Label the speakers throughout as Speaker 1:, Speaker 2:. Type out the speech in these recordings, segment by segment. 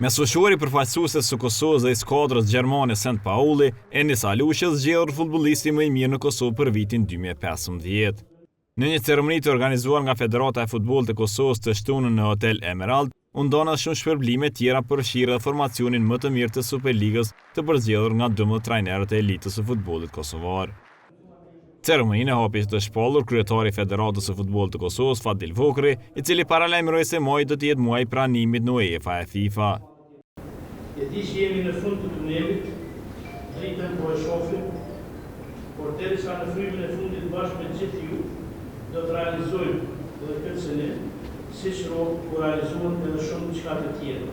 Speaker 1: Mesfueshori përfaqësues së Kosovës dhe i skuadrës gjermane St. Pauli, Enis Alushi zgjedhur futbollisti më i mirë në Kosovë për vitin 2015. Në një ceremoni të organizuar nga Federata e Futbollit të Kosovës të shtunën në Hotel Emerald, u ndonën shumë shpërblime tjera përfshirë dhe formacionin më të mirë të Superligës të përzgjedhur nga 12 trajnerët e elitës së futbollit kosovar. Ceremoninë e hapi të shpallur kryetari i Federatës së Futbollit të Kosovës Fadil Vokri, i cili paralajmëroi se muaji do të jetë muaji i pranimit në UEFA e FIFA.
Speaker 2: E di që jemi në fund të tunelit, dritën po e shohim, por derisa në frymën e fundit bashkë me gjithë ju, do të realizojmë edhe këtë sene, siç ku realizohen edhe shumë diçka të tjera.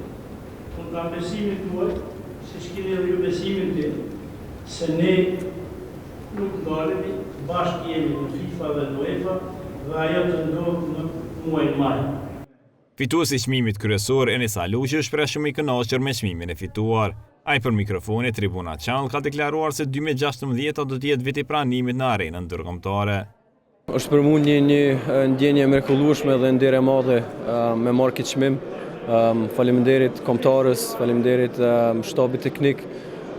Speaker 2: Unë kam besimin tuaj, siç keni edhe ju besimin tim, se ne nuk ndalemi, bashkë jemi në FIFA dhe në UEFA, dhe ajo të ndodhë në muajin maj.
Speaker 1: Fituesi i çmimit kryesor Enis Alushi është shpreh shumë i kënaqur me çmimin e fituar. Ai për mikrofonin Tribuna Channel ka deklaruar se 2016 do të jetë viti i pranimit në arenën ndërkombëtare.
Speaker 3: Është për mua një ndjenje e mrekullueshme dhe nder e madhe me marrë këtë çmim. Faleminderit kombëtarës, faleminderit shtabit teknik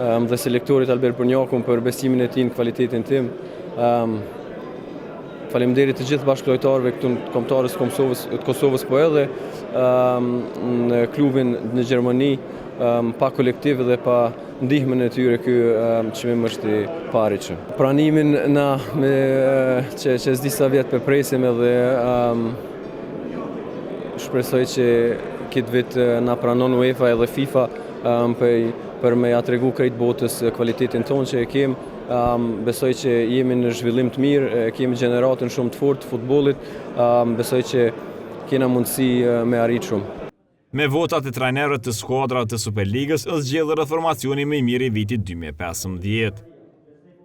Speaker 3: dhe selektorit Albert Brnjakun për besimin e tij në kvalitetin tim. Faleminderit të gjithë bashkëlojtarëve këtu në kombëtarës të Kosovës, po edhe në klubin në Gjermani, pa kolektiv dhe pa ndihmën e tyre ky çmim është i paritshëm. Pranimin na që disa vjet për presim edhe shpresoj që këtë vit na pranon UEFA edhe FIFA për me ja tregu krejt botës kvalitetin tonë që e kem. Besoj që jemi në zhvillim të mirë, kemi gjeneratën shumë të fortë të futbollit, besoj që kena mundësi me arrit shumë.
Speaker 1: Me votat e trajnerëve të skuadrave të Superligës është zgjedhur formacioni më i mirë i vitit 2015.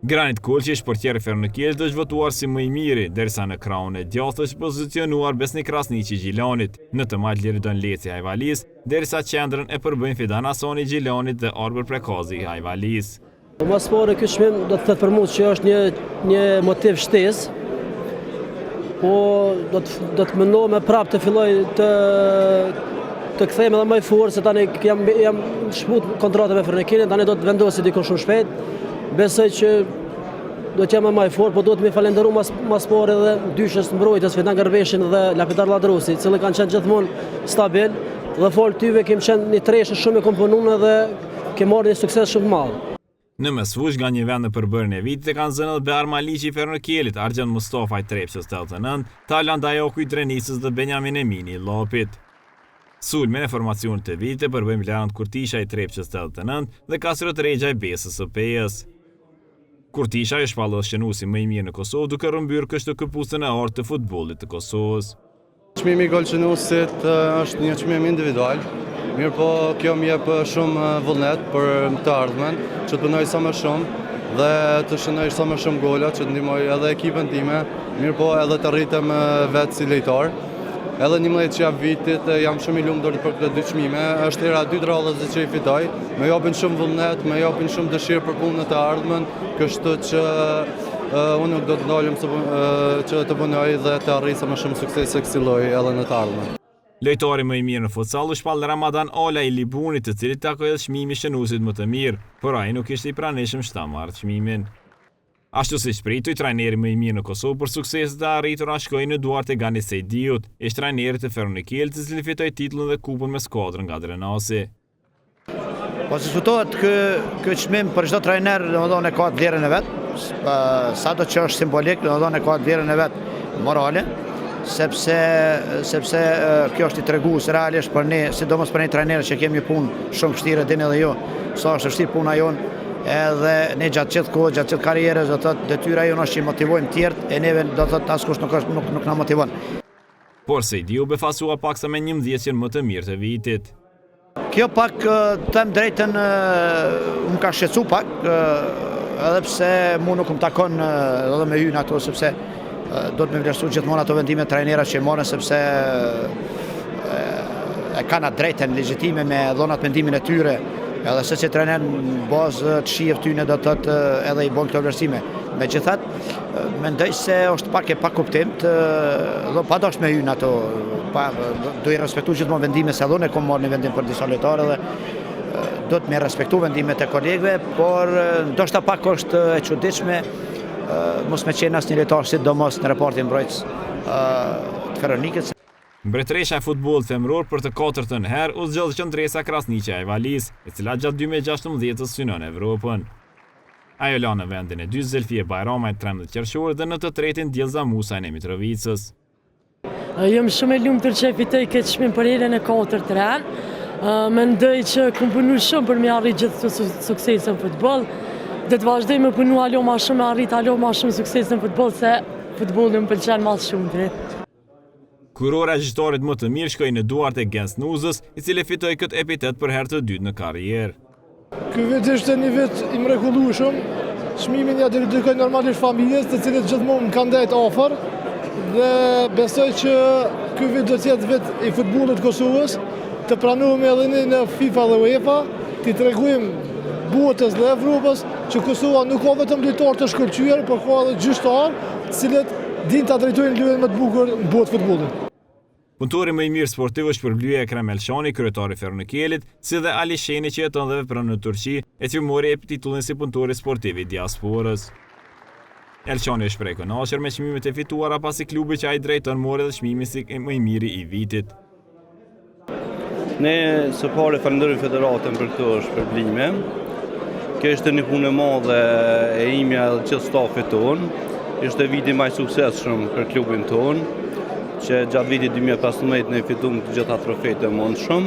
Speaker 1: Granit Kulçi, portieri Ferronikielit, është votuar si më i miri, derisa në krahun e djathtë është pozicionuar Besnik Krasniqi Gjilanit, në të majt Liridon Leci Ajvalis, derisa qendrën e përbëjnë Fidan Hasani Gjilanit dhe Arbër Prekazi Ajvalis.
Speaker 4: Mas pari ky çmim do të thotë për mua që është një motiv shtesë, po do të mendoj me prapë të filloj të kthejmë edhe më fort, se tani jam shput kontratën me Ferronikielit, tani do të vendosi dikon shumë shpejt. Besoj që do të jem më fort, po duhet më falenderoj mas pari edhe dyshës mbrojtës Fidan Gërbeshin dhe Lapidar Lladrusi, cilë kanë qenë gjithmonë stabil dhe fol tyve kemi qenë një treshë shumë e komponuar dhe kemi marrë një sukses shumë të madh.
Speaker 1: Në mesfush nga një vend në përbërjen e vitit kanë zënë Bear Maliqi i Ferronikielit, Argjend Mustafa i Trepçës 89, Talan Dajoku i Drenisës dhe Benjamin Emini i Llopit. Sulmen e formacionit të vitit përbëjnë Blerant Kurtisha i Trepçës 89 dhe Kasrot Regja i Besës së Pejës. Kurtisha është shpallur shënuesi më i mirë në Kosovë duke rrëmbyer kështu këpucën e artë të futbollit të Kosovës.
Speaker 5: Çmimi i golçënuesit është një çmim individual. Mirë po, kjo më jep shumë vullnet për të ardhmen, që të punoj sa më shumë dhe të shënoj sa më shumë gola, që të ndihmoj edhe ekipën time, mirë po edhe të rritem vetë si lojtar. Edhe 11 qaf vitit jam shumë i lumtur për këto dy çmime, është era 2 radhës që i fitoj, më japin shumë vullnet, më japin shumë dëshirë për punën të ardhmen, kështu që unë nuk do të ndalem që të punoj dhe të arrijë sa më shumë suksese kësaj lloji edhe në të ardhmen.
Speaker 1: Lojtari më i mirë në futsal u shpall Ramadan Ala i Libunit, të cilit takoi edhe çmimi i shënuesit më të mirë, por ai nuk ishte i pranishëm që ta marrë çmimin. Ashtu si shpritui, trajneri më i mirë në Kosovë për sukseset e arritura shkoi në duart e Gani Sejdiut, ish trajneri të Ferronikielit, i cili fitoi titullin dhe kupën me skuadrën nga Drenasi.
Speaker 6: Po si diskutohet ky çmim për çdo trajner, domethënë ka vlerën e vet, sado që është simbolik, domethënë ka vlerën e vet morale. Sepse kjo është i tregues realisht për ne, sidomos për ne trajnerë që kemi një punë shumë vështirë, dini edhe ju sa është vështirë puna jonë, edhe ne gjatë gjithë kohë, gjatë gjithë karrierës, do thotë detyra jonë është që i motivojmë tjerët, e neve do thotë askush nuk na motivon.
Speaker 1: Por Sejdiu befasua paksa me 11 më të mirë të vitit.
Speaker 6: Kjo pak them drejtën më ka shqetësu pak, edhe pse mu nuk më takon edhe me hyn ato, sepse do të me vlerësu gjithmonë ato vendime trajnera që marrin, sepse e kanë atë drejtën legjitime me dhonat mendimin e tyre, edhe se që trajner në bazë të shihet tyne do të thotë edhe i bën këto vlerësime. Megjithatë, mendoj se është pak e pa kuptim, do padosh me hyn ato, do i respektu gjithmonë vendime se edhe unë kom marrë një vendim për disa lojtarë dhe do të me respektu vendimet e kolegëve, por ndoshta pak është e çuditshme mos me qenë asnjë lojtar sidomos në repartin mbrojtës të Feronikës.
Speaker 1: Mbretëresha e futbollit femëror për të katërtën herë u zgjodh qendresa Krasniqja e Valis, e cila gjatë 2016 synon Evropën. Ajo la në vendin e 2 Zelfie Bajramaj 13 qershorit dhe në të tretin Djelza Musajn e Mitrovicës.
Speaker 7: Jam shumë e lumtur që fitoj këtë çmim për herën e katërt ran. Mendoj që kam punu shumë për me arrit gjithë sukses në futboll. Do të vazhdoj me punu alo më shumë, me arrit alo më shumë sukses në futboll se futbolli më pëlqen më shumë drejt.
Speaker 1: Kurora e gjyqtarit më të mirë shkoi në duart e Gens Nuzës, i cili fitoi këtë epitet për herë të dytë në karrierë.
Speaker 8: Ky vit ishte një vit i mrekullueshëm. Çmimin ja dedikoj normalisht familjes, të cilët gjithmonë më kanë ndajt afër dhe besoj që ky vit do të jetë vit i futbollit Kosovës, të pranohemi edhe në FIFA dhe UEFA, të tregojmë botës dhe Evropës që Kosova nuk ka vetëm lojtarë të shkëlqyer, por ka edhe gjyqtarë, të cilët dinë ta drejtojnë luajtjen më të bukur në botë futbollit.
Speaker 1: Punëtori më i mirë sportiv është shpërblyej Ekrem Elshani, kryetari i Feronikelit, si dhe Ali Sheni që jeton dhe vepron në Turqi, e që mori titullin si punëtori sportiv i diasporës. Elshani është prej kënaqur me çmimet e fituara pasi klubi që ai drejton mori edhe çmimin si më i miri i vitit.
Speaker 9: Ne së pari falenderojmë federatën për këto shpërblime. Kjo është një punë e madhe e imja dhe gjithë stafit tonë. Ishte viti më i suksesshëm për klubin tonë, që gjatë vitit 2015 ne fituam të gjitha trofejt e mundshëm.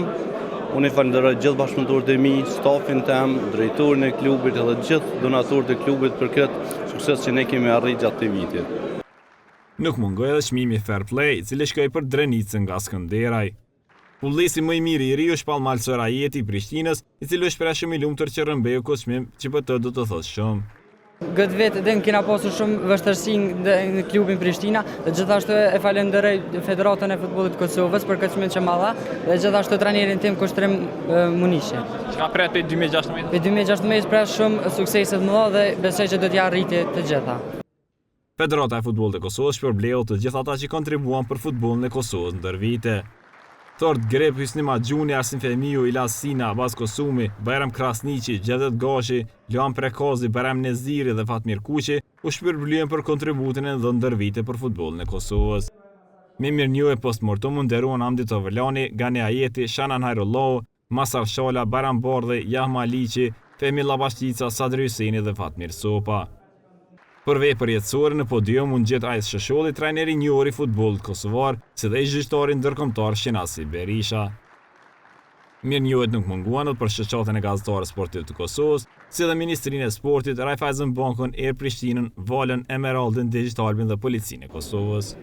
Speaker 9: Unë i falenderoj gjithë bashkëpunëtorët e mi, stafin tim, drejtorin e klubit edhe gjithë donatorët e klubit për këtë sukses që ne kemi arritur gjatë këtij viti.
Speaker 1: Nuk mungoi edhe çmimi Fair Play, i cili shkoi për Drenicën nga Skënderaj. Fullesi më i miri i ri është Palmal Sorajeti i Prishtinës, i cili është pra shumë i lumtur që rrëmbeu këtë çmim, që për të do të thotë shumë.
Speaker 10: Këtë vetë dhe në kena pasur shumë vështërsi në klubin Prishtina dhe gjithashtu e falenderoj Federatën e Futbollit Kosovës për këtë çmim që ma dha dhe gjithashtu trajnerin tim Kushtrim Munishi.
Speaker 1: Çka pret për 2016?
Speaker 10: Për 2016 pret shumë suksese të mëdha dhe besoj që do t'ja arriti të gjitha.
Speaker 1: Federata e Futbollit të Kosovës shpërbleu të gjithë ata që kontribuan për futbollin e Kosovës ndër vite. Thord Grep, Hysni Maxhuni, Arsin Fehmiu, Ilas Sina, Abbas Kosumi, Bajram Krasniqi, Gjedet Gashi, Luan Prekazi, Bajram Neziri dhe Fatmir Kuqi u shpërblyen për kontributin e dhe ndër vite për futbollin e Kosovës. Me mirënjohje postmortem u nderuan Hamdi Tovelani, Gani Ajeti, Shanan Hajrullahu, Masar Shala, Bajram Bardhi, Jahma Liqi, Fehmi Llabashqica, Sadri Hyseni dhe Fatmir Sopa. Për vepër jetësore në podium unë gjetë Ajs Shësholli, trajneri njohur i futbollit kosovar, si dhe i gjyqtari ndërkombëtar Shinasi Berisha. Mirënjohjet nuk munguan për shoqatën e gazetarëve sportiv të Kosovës, si dhe Ministrinë e Sportit, Raiffeisenbankun, Air Prishtinën, Valën, Emeraldin, Digitalbin dhe Policinë e Kosovës.